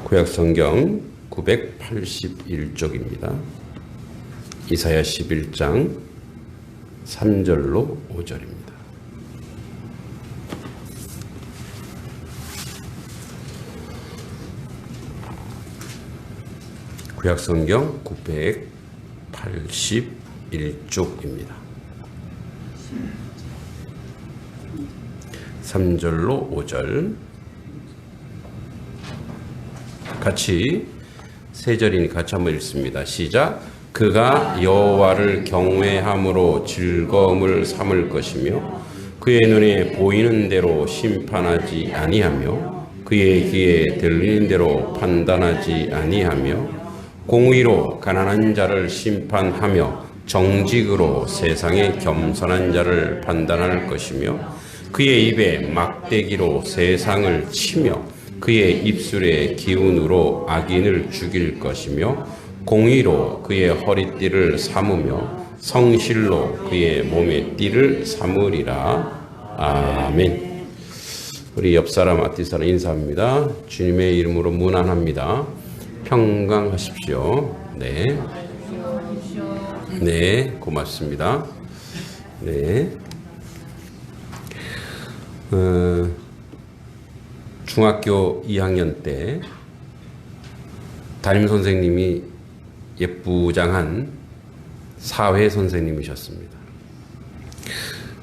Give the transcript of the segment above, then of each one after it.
구약성경 981쪽입니다. 이사야 11장 3절로 5절입니다. 구약성경 981쪽입니다. 3절로 5절 같이 세 절이니 같이 한번 읽습니다. 시작. 그가 여호와를 경외함으로 즐거움을 삼을 것이며 그의 눈에 보이는 대로 심판하지 아니하며 그의 귀에 들리는 대로 판단하지 아니하며 공의로 가난한 자를 심판하며 정직으로 세상의 겸손한 자를 판단할 것이며 그의 입에 막대기로 세상을 치며 그의 입술의 기운으로 악인을 죽일 것이며 공의로 그의 허리띠를 삼으며 성실로 그의 몸의 띠를 삼으리라. 아멘. 우리 옆사람 앞뒤사람 인사합니다. 주님의 이름으로 문안합니다. 평강하십시오. 네. 네, 고맙습니다. 네. 중학교 2학년 때 담임선생님이 예쁘장한 사회 선생님이셨습니다.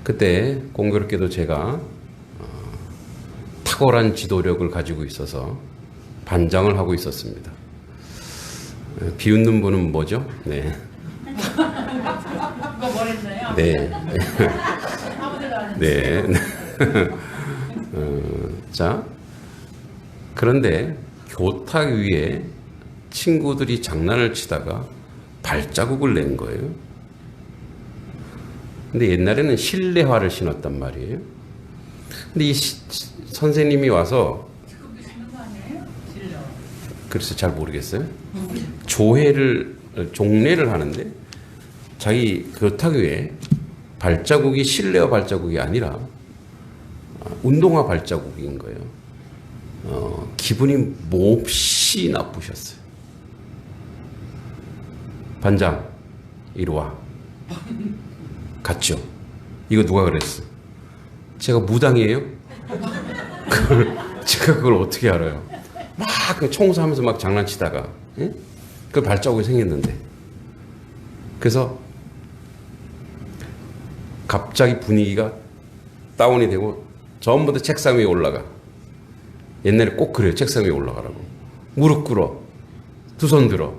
그때 공교롭게도 제가 탁월한 지도력을 가지고 있어서 반장을 하고 있었습니다. 비웃는 분은 뭐죠? 네. 그거 뭐랬나요? 네. 네. 자, 그런데 교탁 위에 친구들이 장난을 치다가 발자국을 낸 거예요. 근데 옛날에는 실내화를 신었단 말이에요. 근데 이 선생님이 와서 그래서 잘 모르겠어요. 종례를 하는데 자기 교탁 위에 발자국이 실내화 발자국이 아니라 운동화 발자국인 거예요. 기분이 몹시 나쁘셨어요. 반장, 이리 와. 갔죠. 이거 누가 그랬어? 제가 무당이에요? 제가 그걸 어떻게 알아요? 막 청소하면서 막 장난치다가 예? 그 발자국이 생겼는데 그래서 갑자기 분위기가 다운이 되고 전부 다 책상 위에 올라가. 옛날에 꼭 그래요. 책상 위에 올라가라고. 무릎 꿇어. 두 손 들어.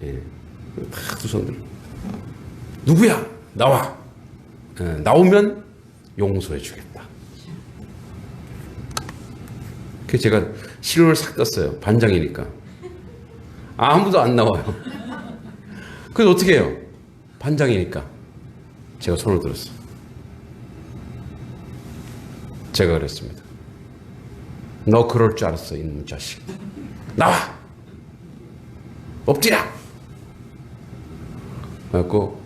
예. 다 두 손 들어. 누구야? 나와. 예. 나오면 용서해 주겠다. 그래서 제가 실론을 싹 떴어요. 반장이니까. 아무도 안 나와요. 그래서 어떻게 해요? 반장이니까. 제가 손을 들었어요. 제가 그랬습니다. 너 그럴 줄 알았어, 이놈 자식. 나와! 엎드려! 그래갖고,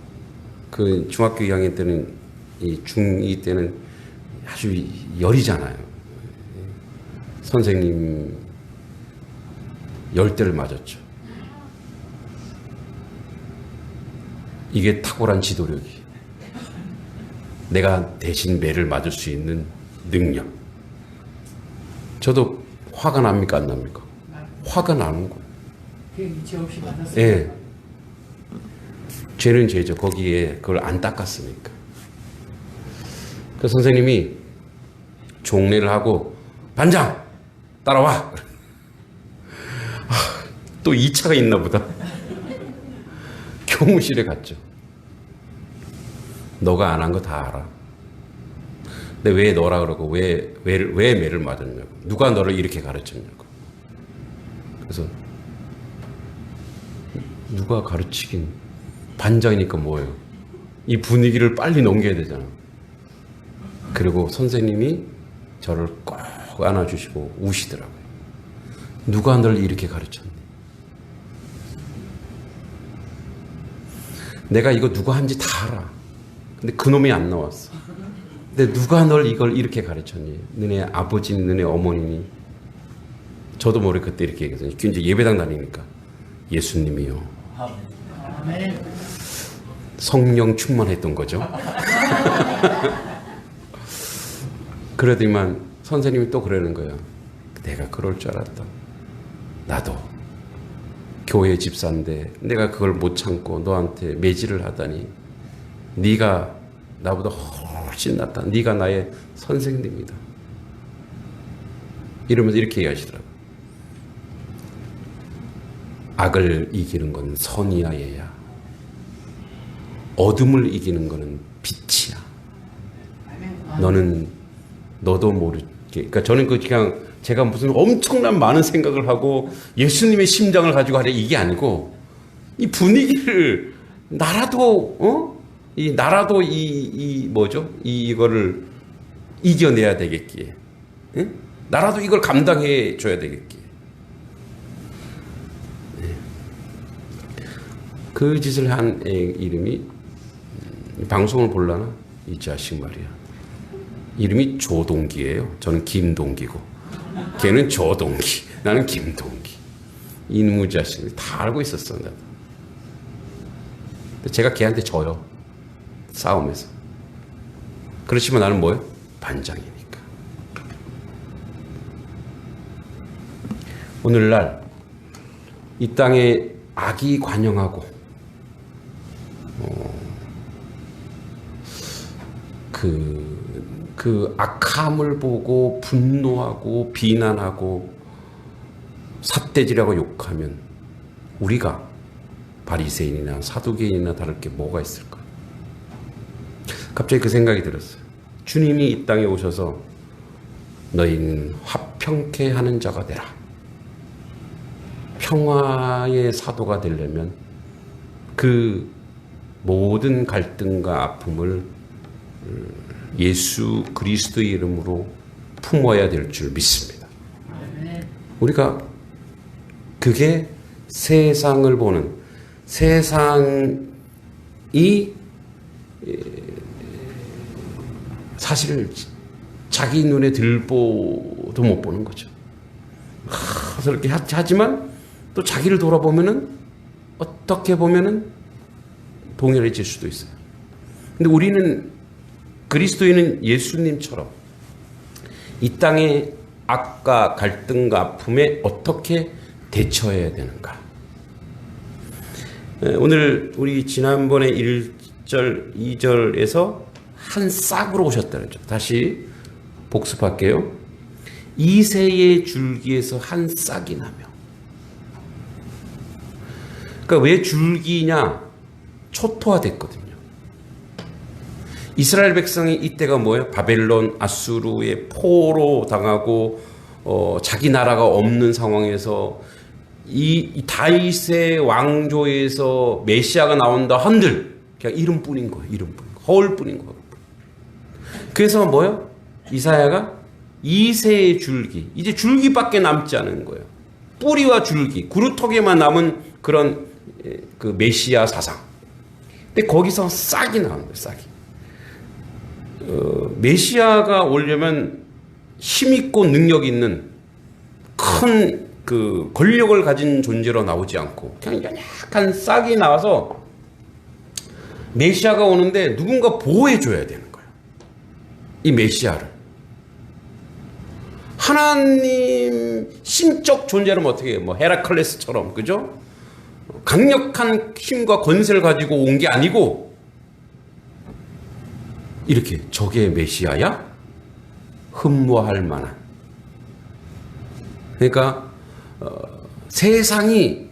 그 중학교 2학년 때는, 이 중2 때는 아주 열이잖아요. 선생님 10대를 맞았죠. 이게 탁월한 지도력이. 내가 대신 매를 맞을 수 있는 능력. 저도 화가 납니까 안 납니까? 화가 나는 거예요. 죄 없이 받았어요. 예. 죄는 죄죠. 거기에 그걸 안 닦았으니까. 그 선생님이 종례를 하고 반장 따라와. 또 2차가 있나 보다. 교무실에 갔죠. 너가 안 한 거 다 알아. 근데 왜 너라 그러고 왜 매를 맞았냐고. 누가 너를 이렇게 가르쳤냐고. 그래서 누가 가르치긴. 반장이니까 뭐예요. 이 분위기를 빨리 넘겨야 되잖아. 그리고 선생님이 저를 꼭 안아주시고 우시더라고요. 누가 널 이렇게 가르쳤니? 내가 이거 누가 한지 다 알아. 근데 그놈이 안 나왔어. 근데 누가 널 이걸 이렇게 가르쳤니? 너네 아버지니 너네 어머니니 저도 모르게 그때 이렇게 얘기했어요. 이제 예배당 다니니까 예수님이요. 아멘. 성령 충만했던 거죠. 그러더니만 선생님이 또 그러는 거예요. 내가 그럴 줄 알았다. 나도 교회 집사인데 내가 그걸 못 참고 너한테 매질을 하다니 네가 나보다 훨씬 낫다. 네가 나의 선생님이다. 이러면서 이렇게 얘기하시더라고요. 악을 이기는 건 선이야 얘야. 어둠을 이기는 거는 빛이야. 너도 모르게. 그러니까 저는 그냥 제가 무슨 엄청난 많은 생각을 하고 예수님의 심장을 가지고 하려 이게 아니고 이 분위기를 나라도 이 뭐죠? 이거를 이겨내야 되겠기에. 응? 나라도 이걸 감당해 줘야 되겠기에. 네. 그 짓을 한 애 이름이 방송을 볼라나? 이 자식 말이야. 이름이 조동기예요. 저는 김동기고 걔는 조동기, 나는 김동기. 이놈의 자식이 다 알고 있었어. 나도. 근데 제가 걔한테 져요. 싸움에서. 그렇지만 나는 뭐예요? 반장이니까. 오늘날 이 땅에 악이 관영하고 그 악함을 보고 분노하고 비난하고 삿대질하고 욕하면 우리가 바리새인이나 사두개인이나 다를 게 뭐가 있을까? 갑자기 그 생각이 들었어요. 주님이 이 땅에 오셔서 너희는 화평케 하는 자가 되라. 평화의 사도가 되려면 그 모든 갈등과 아픔을 예수 그리스도의 이름으로 품어야 될 줄 믿습니다. 우리가 그게 세상을 보는, 세상이 사실 자기 눈에 들보도 못 보는 거죠. 그렇게 하지만 또 자기를 돌아보면은 어떻게 보면은 동일해질 수도 있어요. 근데 우리는 그리스도인은 예수님처럼 이 땅의 악과 갈등과 아픔에 어떻게 대처해야 되는가? 오늘 우리 지난번에 1절, 2절에서 한 싹으로 오셨다는 점. 다시 복습할게요. 이새의 줄기에서 한 싹이 나며. 그러니까 왜 줄기냐? 초토화됐거든요. 이스라엘 백성이 이때가 뭐예요? 바벨론, 아수르의 포로 당하고 자기 나라가 없는 상황에서 이 다윗의 왕조에서 메시아가 나온다 한들 그냥 이름뿐인 거예요. 이름뿐인 거. 허울뿐인 거예요. 그래서 뭐예요? 이사야가 이새의 줄기, 이제 줄기밖에 남지 않은 거예요. 뿌리와 줄기, 구루터기만 남은 그런 그 메시아 사상. 근데 거기서 싹이 나오는 거예요. 싹이. 메시아가 오려면 힘있고 능력 있는 큰 그 권력을 가진 존재로 나오지 않고 그냥 연약한 싹이 나와서 메시아가 오는데 누군가 보호해줘야 되는 거예요. 이 메시아를. 하나님 신적 존재라면 어떻게 해요? 뭐 헤라클레스처럼, 그죠? 강력한 힘과 권세를 가지고 온 게 아니고 이렇게 저게 메시아야? 흠모할 만한. 그러니까 세상이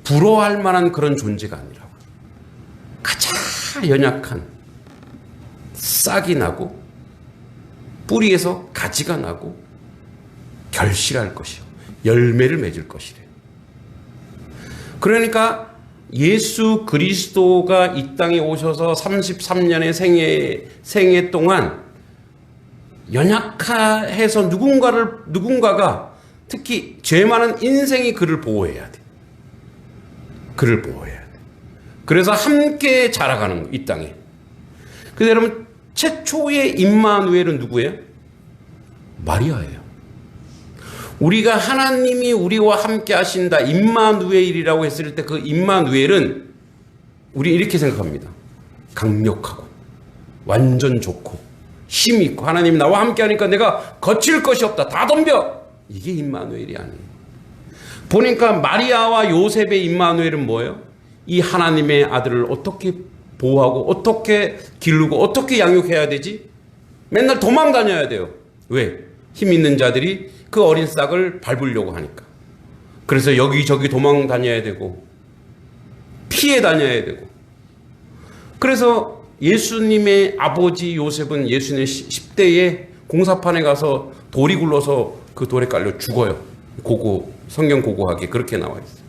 부러워할 만한 그런 존재가 아니라고. 가장 연약한 싹이 나고 뿌리에서 가지가 나고 결실할 것이요. 열매를 맺을 것이래요. 그러니까 예수 그리스도가 이 땅에 오셔서 33년의 생애 동안 연약해서 누군가가 특히 죄 많은 인생이 그를 보호해야 돼. 그를 보호해야 돼. 그래서 함께 자라가는 거, 이 땅에. 그래서 여러분 최초의 임마누엘은 누구예요? 마리아예요. 우리가 하나님이 우리와 함께 하신다, 임마누엘이라고 했을 때 그 임마누엘은 우리 이렇게 생각합니다. 강력하고 완전 좋고 힘 있고 하나님이 나와 함께 하니까 내가 거칠 것이 없다, 다 덤벼. 이게 임마누엘이 아니에요. 보니까 마리아와 요셉의 임마누엘은 뭐예요? 이 하나님의 아들을 어떻게 보호하고 어떻게 기르고 어떻게 양육해야 되지? 맨날 도망 다녀야 돼요. 왜? 힘 있는 자들이 그 어린 싹을 밟으려고 하니까. 그래서 여기저기 도망 다녀야 되고 피해 다녀야 되고. 그래서 예수님의 아버지 요셉은 예수님 10대에 공사판에 가서 돌이 굴러서 그 돌에 깔려 죽어요. 성경 고고하게 그렇게 나와 있어요.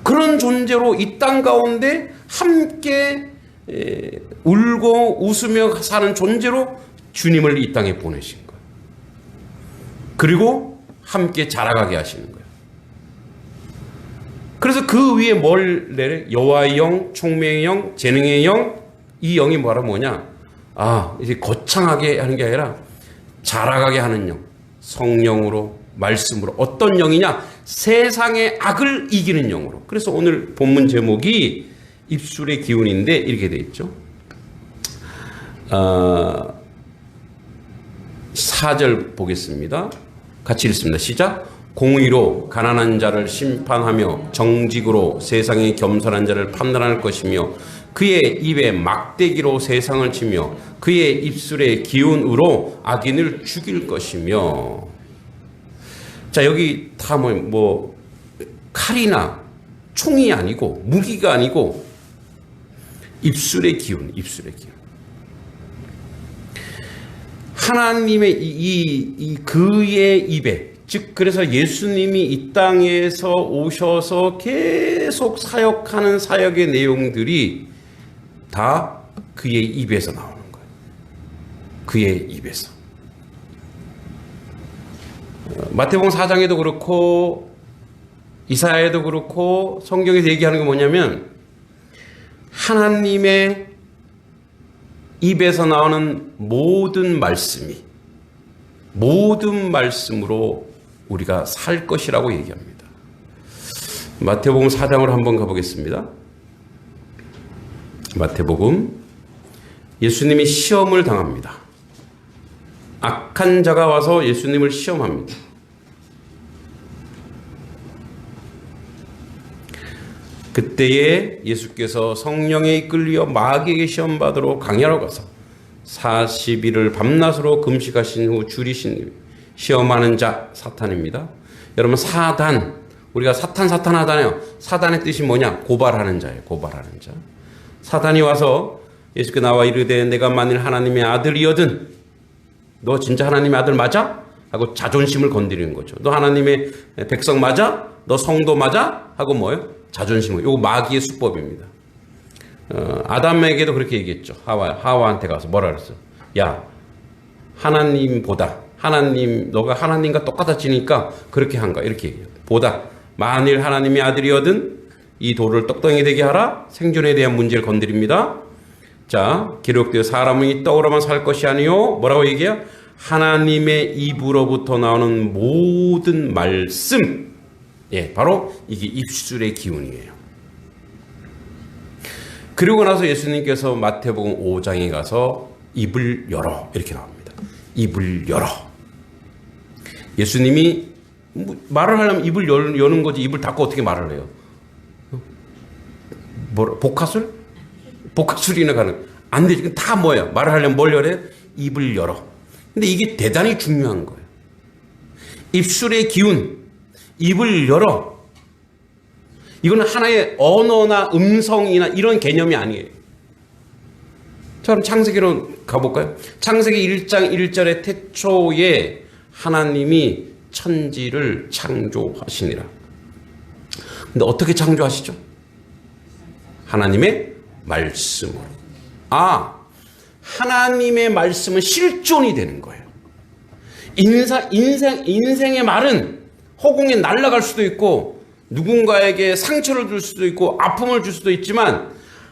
그런 존재로 이 땅 가운데 함께 울고 웃으며 사는 존재로 주님을 이 땅에 보내신 거예요. 그리고 함께 자라가게 하시는 거예요. 그래서 그 위에 뭘 내려? 여호와의 영, 총명의 영, 재능의 영. 이 영이 뭐냐? 이제 거창하게 하는 게 아니라 자라가게 하는 영. 성령으로, 말씀으로. 어떤 영이냐? 세상의 악을 이기는 영으로. 그래서 오늘 본문 제목이 입술의 기운인데 이렇게 되어 있죠. 4절 보겠습니다. 같이 읽습니다. 시작. 공의로 가난한 자를 심판하며 정직으로 세상의 겸손한 자를 판단할 것이며 그의 입에 막대기로 세상을 치며 그의 입술의 기운으로 악인을 죽일 것이며. 자, 여기 다 칼이나 총이 아니고 무기가 아니고 입술의 기운, 입술의 기운. 하나님의 그의 입에, 즉 그래서 예수님이 이 땅에서 오셔서 계속 사역하는 사역의 내용들이 다 그의 입에서 나오는 거예요. 그의 입에서. 마태복음 4장에도 그렇고 이사야에도 그렇고 성경에서 얘기하는 게 뭐냐면 하나님의 입에서 나오는 모든 말씀으로 우리가 살 것이라고 얘기합니다. 마태복음 4장으로 한번 가보겠습니다. 마태복음, 예수님이 시험을 당합니다. 악한 자가 와서 예수님을 시험합니다. 그때에 예수께서 성령에 이끌려 마귀에게 시험받으러 강야로 가서 40일을 밤낮으로 금식하신 후 줄이신 시험하는 자 사탄입니다. 여러분, 사단, 우리가 사탄 하잖아요. 사단의 뜻이 뭐냐? 고발하는 자예요. 고발하는 자. 사단이 와서 예수께 나와 이르되 내가 만일 하나님의 아들이거든 너 진짜 하나님의 아들 맞아? 하고 자존심을 건드리는 거죠. 너 하나님의 백성 맞아? 너 성도 맞아? 하고 뭐예요? 자존심을. 이거 마귀의 수법입니다. 아담에게도 그렇게 얘기했죠. 하와한테 가서 뭐라 그랬어? 야, 하나님보다 너가 하나님과 똑같아지니까 그렇게 한가? 이렇게 얘기해요. 보다 만일 하나님의 아들이거든 이 돌을 떡덩이 되게 하라. 생존에 대한 문제를 건드립니다. 자, 기록되어 사람은 이 떡으로만 살 것이 아니요. 뭐라고 얘기해요? 하나님의 입으로부터 나오는 모든 말씀. 예, 바로 이게 입술의 기운이에요. 그리고 나서 예수님께서 마태복음 5장에 가서 입을 열어 이렇게 나옵니다. 입을 열어. 예수님이 말을 하려면 입을 여는 거지 입을 닫고 어떻게 말을 해요? 복화술? 복화술이나 가는 안 되지. 다 뭐예요? 말을 하려면 뭘 열어요? 입을 열어. 근데 이게 대단히 중요한 거예요. 입술의 기운, 입을 열어. 이거는 하나의 언어나 음성이나 이런 개념이 아니에요. 자, 그럼 창세기로 가볼까요? 창세기 1장 1절의 태초에 하나님이 천지를 창조하시니라. 근데 어떻게 창조하시죠? 하나님의 말씀으로. 하나님의 말씀은 실존이 되는 거예요. 인생의 말은 허공에 날아갈 수도 있고 누군가에게 상처를 줄 수도 있고 아픔을 줄 수도 있지만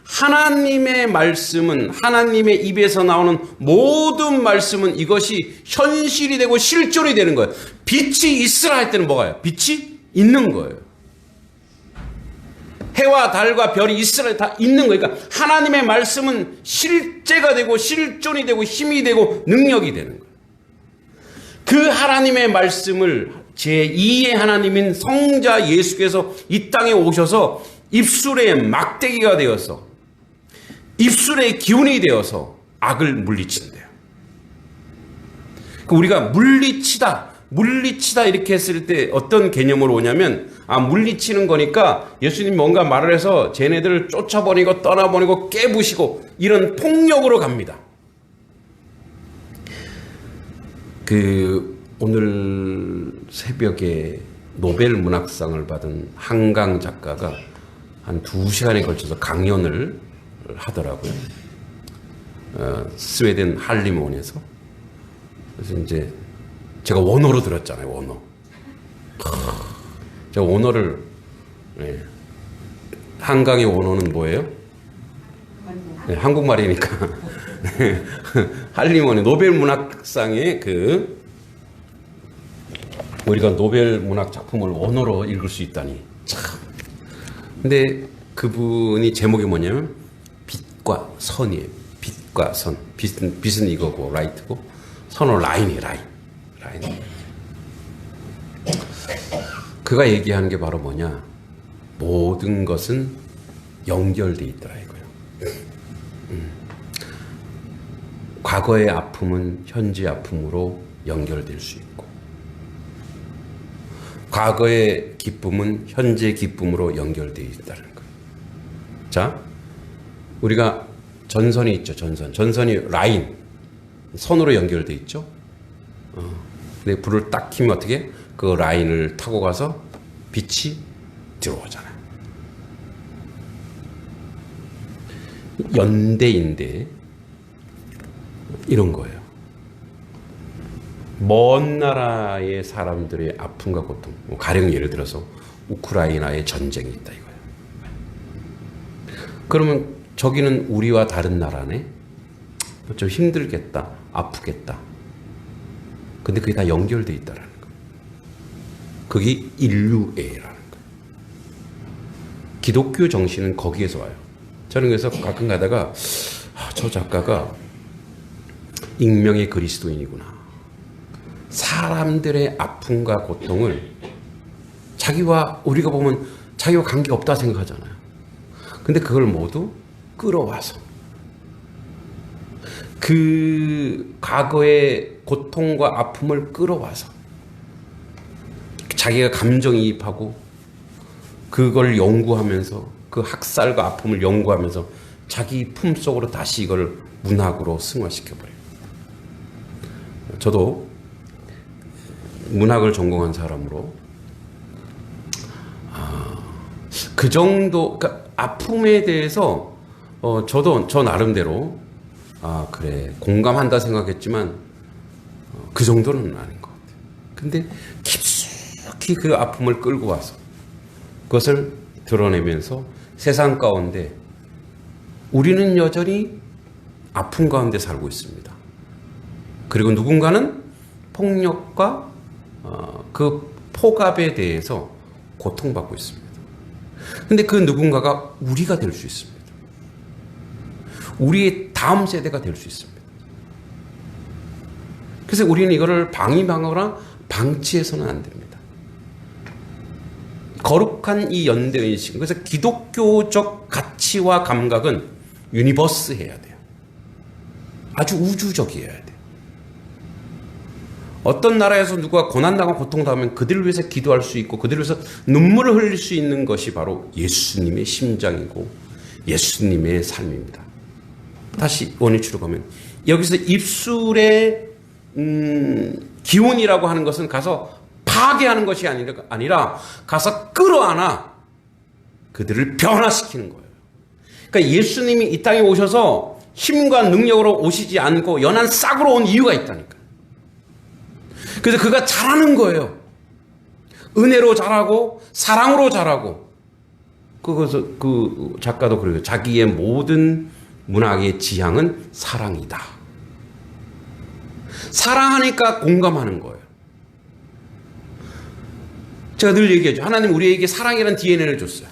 하나님의 말씀은, 하나님의 입에서 나오는 모든 말씀은 이것이 현실이 되고 실존이 되는 거예요. 빛이 있으라 할 때는 뭐가요? 빛이 있는 거예요. 해와 달과 별이 있으라 다 있는 거예요. 그러니까 하나님의 말씀은 실제가 되고 실존이 되고 힘이 되고 능력이 되는 거예요. 그 하나님의 말씀을 제2의 하나님인 성자 예수께서 이 땅에 오셔서 입술에 막대기가 되어서, 입술의 기운이 되어서 악을 물리친대요. 우리가 물리치다 이렇게 했을 때 어떤 개념으로 오냐면, 물리치는 거니까 예수님 뭔가 말을 해서 쟤네들을 쫓아버리고 떠나버리고 깨부시고 이런 폭력으로 갑니다. 오늘 새벽에 노벨 문학상을 받은 한강 작가가 한 2시간에 걸쳐서 강연을 하더라고요. 스웨덴 할림원에서. 그래서 이제 제가 원어로 들었잖아요. 원어. 제가 원어를, 한강의 원어는 뭐예요? 네, 한국말이니까. 할림원의 노벨 문학상의 우리가 노벨 문학 작품을 원어로 읽을 수 있다니. 참. 근데 그분이 제목이 뭐냐면 빛과 선이에요. 빛과 선. 빛은 이거고 라이트고, 선은 라인이에요. 라인. 그가 얘기하는 게 바로 뭐냐? 모든 것은 연결돼 있더라 이거예요. 과거의 아픔은 현재 아픔으로 연결될 수 있고, 과거의 기쁨은 현재 기쁨으로 연결되어 있다는 거예요. 자, 우리가 전선이 있죠. 전선이 라인, 선으로 연결되어 있죠. 근데 불을 딱 켜면 어떻게? 그 라인을 타고 가서 빛이 들어오잖아요. 연대인데 이런 거예요. 먼 나라의 사람들의 아픔과 고통, 가령 예를 들어서 우크라이나의 전쟁이 있다 이거예요. 그러면 저기는 우리와 다른 나라네? 좀 힘들겠다, 아프겠다. 근데 그게 다 연결되어 있다라는 거예요. 그게 인류애라는 거예요. 기독교 정신은 거기에서 와요. 저는 그래서 가끔 가다가 저 작가가 익명의 그리스도인이구나. 사람들의 아픔과 고통을 우리가 보면 자기와 관계없다 생각하잖아요. 근데 그걸 모두 끌어와서 그 과거의 고통과 아픔을 끌어와서 자기가 감정이입하고 그걸 연구하면서 그 학살과 아픔을 연구하면서 자기 품속으로 다시 이걸 문학으로 승화시켜버려요. 저도 문학을 전공한 사람으로 그 정도, 그러니까 아픔에 대해서 저 나름대로 그래 공감한다 생각했지만 그 정도는 아닌 것 같아요. 근데 깊숙이 그 아픔을 끌고 와서 그것을 드러내면서 세상 가운데 우리는 여전히 아픔 가운데 살고 있습니다. 그리고 누군가는 폭력과 그 폭압에 대해서 고통받고 있습니다. 근데 그 누군가가 우리가 될 수 있습니다. 우리의 다음 세대가 될 수 있습니다. 그래서 우리는 이거를 방임하거나 방치해서는 안 됩니다. 거룩한 이 연대의식, 그래서 기독교적 가치와 감각은 유니버스해야 돼요. 아주 우주적이어야 돼요. 어떤 나라에서 누가 고난당하고 고통당하면 그들을 위해서 기도할 수 있고 그들을 위해서 눈물을 흘릴 수 있는 것이 바로 예수님의 심장이고 예수님의 삶입니다. 다시 원위치로 가면 여기서 입술의 기운이라고 하는 것은 가서 파괴하는 것이 아니라 가서 끌어안아 그들을 변화시키는 거예요. 그러니까 예수님이 이 땅에 오셔서 힘과 능력으로 오시지 않고 연한 싹으로 온 이유가 있다니까. 그래서 그가 잘하는 거예요. 은혜로 잘하고 사랑으로 잘하고 그것서 그 작가도 그래요. 자기의 모든 문학의 지향은 사랑이다. 사랑하니까 공감하는 거예요. 제가 늘 얘기하죠. 하나님 우리에게 사랑이라는 DNA를 줬어요.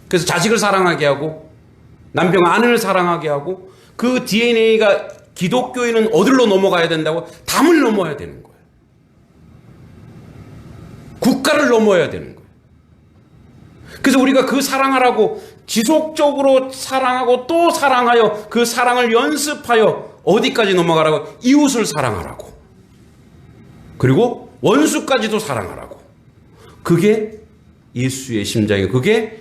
그래서 자식을 사랑하게 하고 남편과 아내를 사랑하게 하고 그 DNA가 기독교인은 어디로 넘어가야 된다고? 담을 넘어야 되는 거예요. 국가를 넘어야 되는 거예요. 그래서 우리가 그 사랑하라고 지속적으로 사랑하고 또 사랑하여 그 사랑을 연습하여 어디까지 넘어가라고? 이웃을 사랑하라고. 그리고 원수까지도 사랑하라고. 그게 예수의 심장이고 그게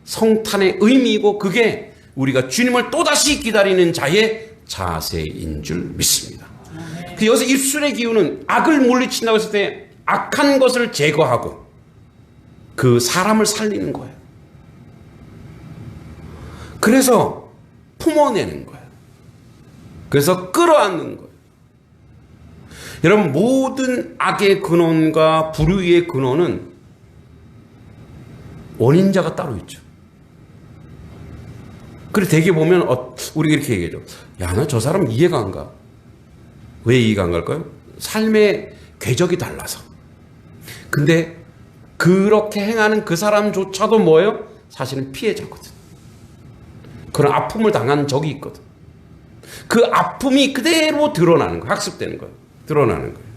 성탄의 의미이고 그게 우리가 주님을 또다시 기다리는 자의 자세인 줄 믿습니다. 그 여기서 입술의 기운은 악을 물리친다고 했을 때 악한 것을 제거하고 그 사람을 살리는 거예요. 그래서 품어내는 거예요. 그래서 끌어안는 거예요. 여러분 모든 악의 근원과 불의의 근원은 원인자가 따로 있죠. 그래 대개 보면 우리가 이렇게 얘기하죠. 야, 나 저 사람 이해가 안 가. 왜 이해가 안 갈까요? 삶의 궤적이 달라서. 근데 그렇게 행하는 그 사람조차도 뭐예요? 사실은 피해자거든. 그런 아픔을 당한 적이 있거든. 그 아픔이 그대로 드러나는 거예요. 학습되는 거예요. 드러나는 거예요.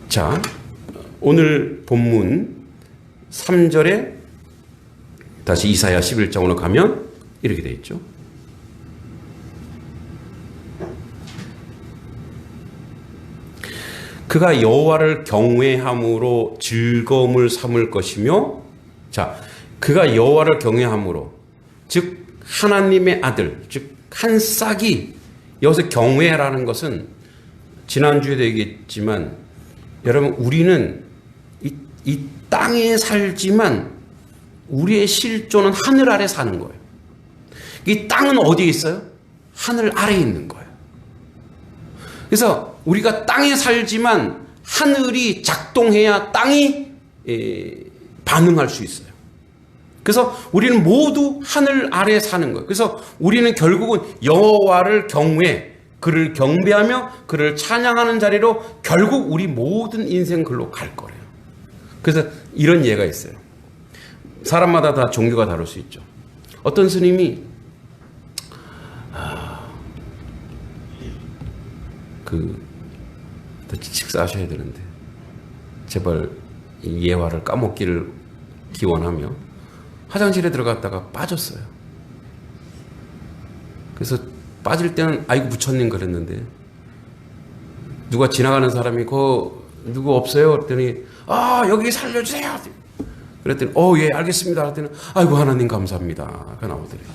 자, 오늘 본문 3절에 다시 이사야 11장으로 가면 이렇게 되어 있죠. 그가 여호와를 경외함으로 즐거움을 삼을 것이며, 자, 그가 여호와를 경외함으로, 즉 하나님의 아들, 즉 한 싹이, 여기서 경외라는 것은 지난주에도 얘기했지만 여러분 우리는 이 땅에 살지만 우리의 실존은 하늘 아래 사는 거예요. 이 땅은 어디에 있어요? 하늘 아래에 있는 거예요. 그래서 우리가 땅에 살지만 하늘이 작동해야 땅이 반응할 수 있어요. 그래서 우리는 모두 하늘 아래에 사는 거예요. 그래서 우리는 결국은 여호와를 경외, 그를 경배하며 그를 찬양하는 자리로 결국 우리 모든 인생 글로 갈 거예요. 그래서 이런 예가 있어요. 사람마다 다 종교가 다를 수 있죠. 어떤 스님이 식사하셔야 되는데 제발 이 예화를 까먹기를 기원하며 화장실에 들어갔다가 빠졌어요. 그래서 빠질 때는 아이고 부처님 그랬는데 누가 지나가는 사람이 누구 없어요? 그랬더니 여기 살려주세요. 그랬더니 예 알겠습니다. 그랬더니 아이고 하나님 감사합니다. 그 나오더래요.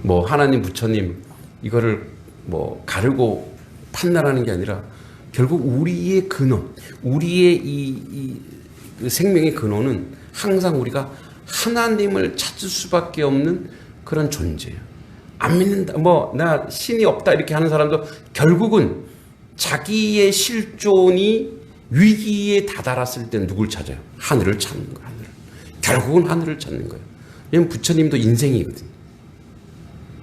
뭐 하나님 부처님 이거를 뭐 가르고 판단하는 게 아니라 결국 우리의 근원, 우리의 이 생명의 근원은 항상 우리가 하나님을 찾을 수밖에 없는 그런 존재예요. 안 믿는다, 나 신이 없다 이렇게 하는 사람도 결국은 자기의 실존이 위기에 다다랐을 때 누굴 찾아요? 하늘을 찾는 거예요. 하늘을. 결국은 하늘을 찾는 거예요. 왜냐면 부처님도 인생이거든요.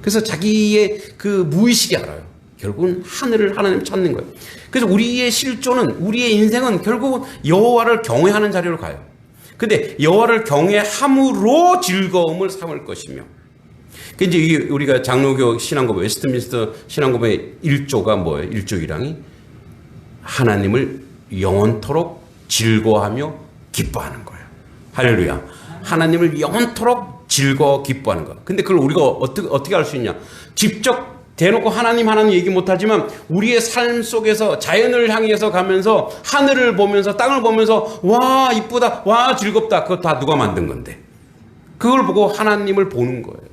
그래서 자기의 그 무의식이 알아요. 결국은 하나님 찾는 거예요. 그래서 우리의 실존은, 우리의 인생은 결국은 여호와를 경외하는 자리로 가요. 근데 여호와를 경외함으로 즐거움을 삼을 것이며, 이제 우리가 장로교 신앙고백, 웨스트민스터 신앙고백의 1조가 뭐예요? 1조 1항이 하나님을 영원토록 즐거워하며 기뻐하는 거예요. 할렐루야. 하나님을 영원토록 즐거워 기뻐하는 거. 근데 그걸 우리가 어떻게 알 수 있냐? 직접 대놓고 하나님 얘기 못하지만 우리의 삶 속에서 자연을 향해서 가면서 하늘을 보면서 땅을 보면서 와 이쁘다, 와 즐겁다. 그거 다 누가 만든 건데. 그걸 보고 하나님을 보는 거예요.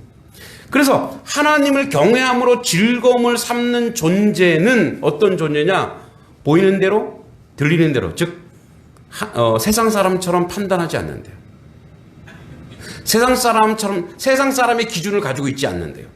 그래서 하나님을 경외함으로 즐거움을 삼는 존재는 어떤 존재냐? 보이는 대로 들리는 대로, 즉 세상 사람처럼 판단하지 않는데요. 세상 사람의 기준을 가지고 있지 않는데요.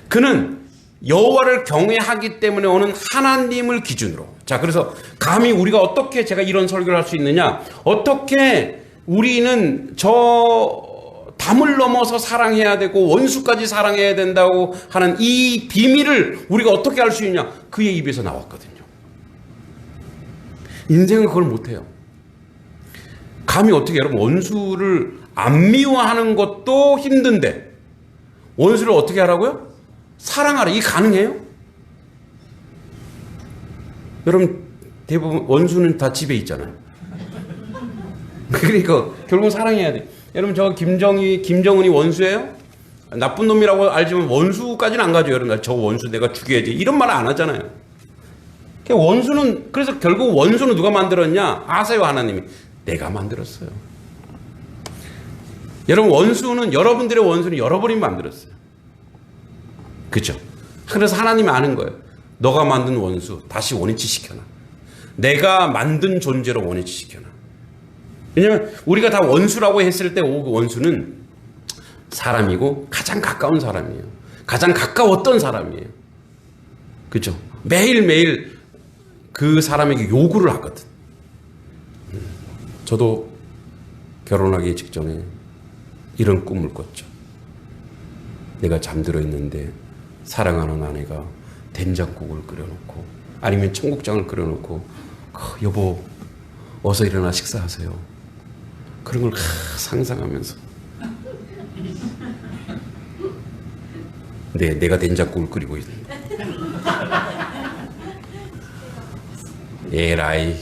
그는 여호와를 경외하기 때문에 오는 하나님을 기준으로. 자, 그래서 감히 우리가 어떻게 제가 이런 설교를 할 수 있느냐? 어떻게 우리는 저 담을 넘어서 사랑해야 되고 원수까지 사랑해야 된다고 하는 이 비밀을 우리가 어떻게 알 수 있냐? 그의 입에서 나왔거든요. 인생은 그걸 못해요. 감히 어떻게 여러분 원수를 안 미워하는 것도 힘든데 원수를 어떻게 하라고요? 사랑하라. 이게 가능해요? 여러분 대부분 원수는 다 집에 있잖아요. 그러니까 결국은 사랑해야 돼. 여러분 저 김정은이 원수예요? 나쁜 놈이라고 알지만 원수까지는 안 가죠. 여러분 저 원수 내가 죽여야지 이런 말 안 하잖아요. 원수는 그래서 결국 원수는 누가 만들었냐? 아세요? 하나님이. 내가 만들었어요. 여러분 원수는 여러분들의 원수는 여러분이 만들었어요. 그렇죠? 그래서 하나님이 아는 거예요. 너가 만든 원수 다시 원위치 시켜놔. 내가 만든 존재로 원위치 시켜놔. 왜냐하면 우리가 다 원수라고 했을 때 그 원수는 사람이고 가장 가까운 사람이에요. 가장 가까웠던 사람이에요. 그렇죠? 매일매일 그 사람에게 요구를 하거든. 저도 결혼하기 직전에 이런 꿈을 꿨죠. 내가 잠들어 있는데 사랑하는 아내가 된장국을 끓여놓고 아니면 청국장을 끓여놓고 여보 어서 일어나 식사하세요. 그런 걸 상상하면서 내가 된장국을 끓이고 있는데 에라이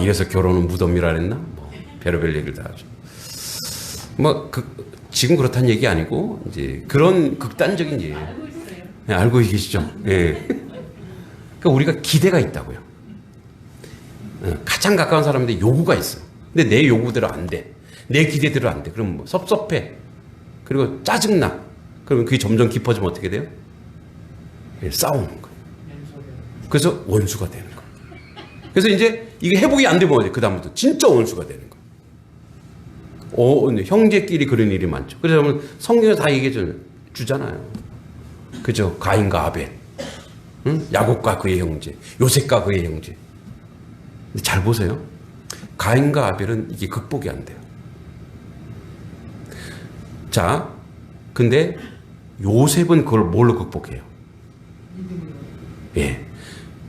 이래서 결혼은 무덤이라 그랬나? 뭐 별의별 얘기를 다 하죠. 지금 그렇다는 얘기 아니고 이제 그런 극단적인 얘기예요. 네, 알고 계시죠? 예. 그러니까 우리가 기대가 있다고요. 가장 가까운 사람인데 요구가 있어. 근데 내 요구대로 안 돼. 내 기대대로 안 돼. 그럼 뭐 섭섭해. 그리고 짜증나. 그러면 그게 점점 깊어지면 어떻게 돼요? 예, 싸우는 거예요. 그래서 원수가 되는 거예요. 그래서 이제 이게 회복이 안 되면 그 다음부터 진짜 원수가 되는 거예요. 형제끼리 그런 일이 많죠. 그래서 여러분 성경에 다 얘기해 주잖아요. 그죠? 가인과 아벨, 응? 야곱과 그의 형제, 요셉과 그의 형제. 근데 잘 보세요. 가인과 아벨은 이게 극복이 안 돼요. 자, 근데 요셉은 그걸 뭘로 극복해요? 예.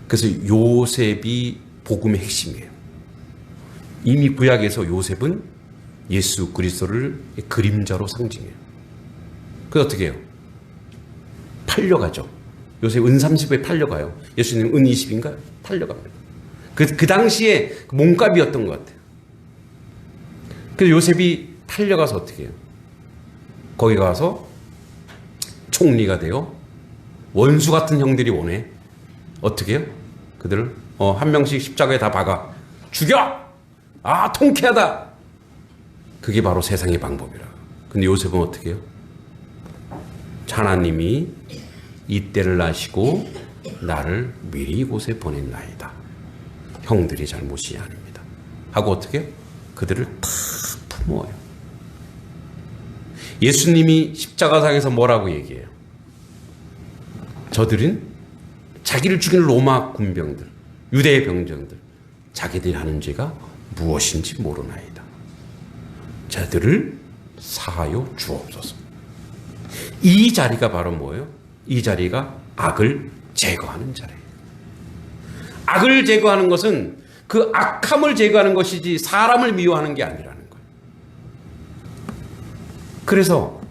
그래서 요셉이 복음의 핵심이에요. 이미 구약에서 요셉은 예수 그리스도를 그림자로 상징해요. 그래서 어떻게 해요? 팔려가죠. 요셉 은 30에 팔려가요. 예수님 은 20인가요? 팔려갑니다. 그 당시에 몸값이었던 것 같아요. 그래서 요셉이 팔려가서 어떻게 해요? 거기 가서 총리가 돼요. 원수 같은 형들이 오네. 어떻게 해요? 그들을 한 명씩 십자가에 다 박아 죽여! 통쾌하다! 그게 바로 세상의 방법이라. 근데 요셉은 어떻게 해요? 하나님이 이때를 아시고 나를 미리 이곳에 보냈나이다. 형들이 잘못이 아닙니다. 하고 어떻게 해요? 그들을 다 품어요. 예수님이 십자가상에서 뭐라고 얘기해요? 저들은 자기를 죽인 로마 군병들, 유대의 병정들, 자기들이 하는 죄가 무엇인지 모르나이다. 저들을 사하여 주옵소서. 이 자리가 바로 뭐예요? 이 자리가 악을 제거하는 자리예요. 악을 제거하는 것은 그 악함을 제거하는 것이지 사람을 미워하는 게 아니라는 거예요. 그래서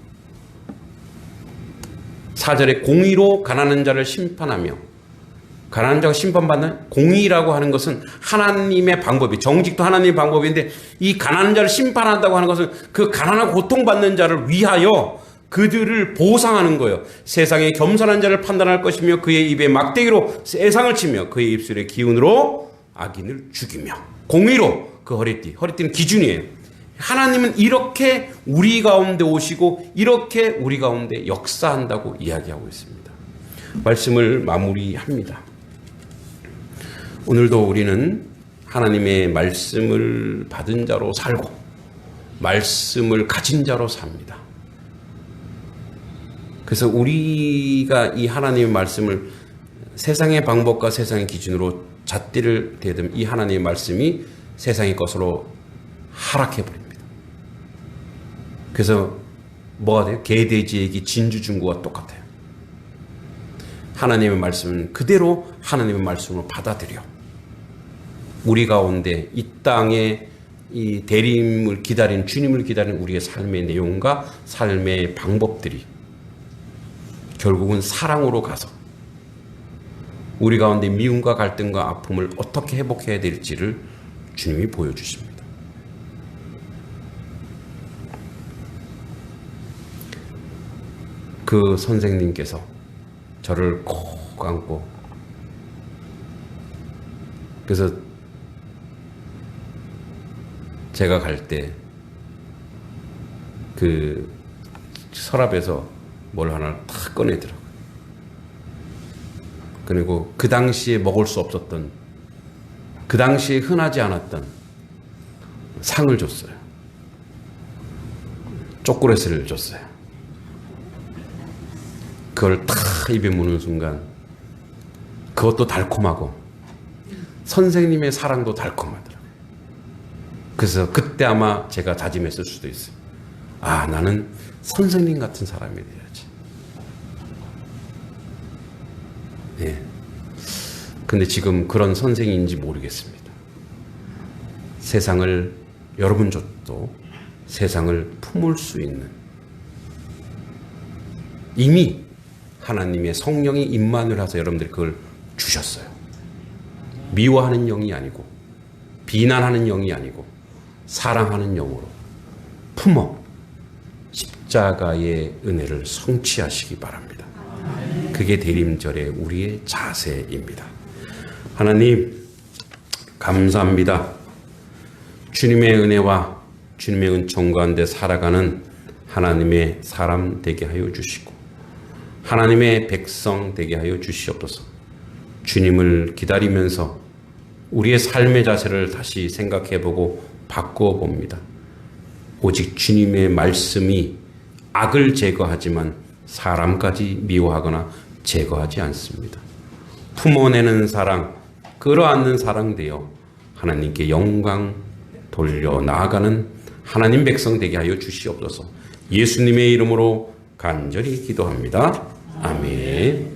4절에 공의로 가난한 자를 심판하며, 가난한 자가 심판받는, 공의라고 하는 것은 하나님의 방법이, 정직도 하나님의 방법인데 이 가난한 자를 심판한다고 하는 것은 그 가난하고 고통받는 자를 위하여 그들을 보상하는 거예요. 세상에 겸손한 자를 판단할 것이며 그의 입에 막대기로 세상을 치며 그의 입술의 기운으로 악인을 죽이며, 공의로 그 허리띠는 기준이에요. 하나님은 이렇게 우리 가운데 오시고 이렇게 우리 가운데 역사한다고 이야기하고 있습니다. 말씀을 마무리합니다. 오늘도 우리는 하나님의 말씀을 받은 자로 살고 말씀을 가진 자로 삽니다. 그래서 우리가 이 하나님의 말씀을 세상의 방법과 세상의 기준으로 잣대를 대든 이 하나님의 말씀이 세상의 것으로 하락해 버립니다. 그래서 뭐가 돼요? 개돼지에게 진주중구와 똑같아요. 하나님의 말씀은 그대로 하나님의 말씀으로 받아들여 우리 가운데 이 땅에 이 대림을 기다린 주님을 기다리는 우리의 삶의 내용과 삶의 방법들이 결국은 사랑으로 가서 우리 가운데 미움과 갈등과 아픔을 어떻게 회복해야 될지를 주님이 보여주십니다. 그 선생님께서 저를 콕 안고 그래서 제가 갈 때 그 서랍에서 뭘 하나 탁 꺼내더라고요. 그리고 그 당시에 먹을 수 없었던 그 당시에 흔하지 않았던 상을 줬어요. 초콜릿을 줬어요. 그걸 탁 입에 무는 순간 그것도 달콤하고 선생님의 사랑도 달콤하더라고요. 그래서 그때 아마 제가 다짐했을 수도 있어요. 아, 나는 선생님 같은 사람이 돼야지. 네. 근데 지금 그런 선생인지 모르겠습니다. 세상을 여러분조차도 세상을 품을 수 있는 이미 하나님의 성령이 임만을 하셔서 여러분들이 그걸 주셨어요. 미워하는 영이 아니고 비난하는 영이 아니고 사랑하는 영으로 품어 십자가의 은혜를 성취하시기 바랍니다. 그게 대림절의 우리의 자세입니다. 하나님 감사합니다. 주님의 은혜와 주님의 은총 가운데 살아가는 하나님의 사람 되게 하여 주시고 하나님의 백성 되게 하여 주시옵소서. 주님을 기다리면서 우리의 삶의 자세를 다시 생각해보고 바꾸어 봅니다. 오직 주님의 말씀이 악을 제거하지만 사람까지 미워하거나 제거하지 않습니다. 품어내는 사랑, 끌어안는 사랑 되어 하나님께 영광 돌려 나아가는 하나님 백성 되게 하여 주시옵소서. 예수님의 이름으로 간절히 기도합니다. 아멘.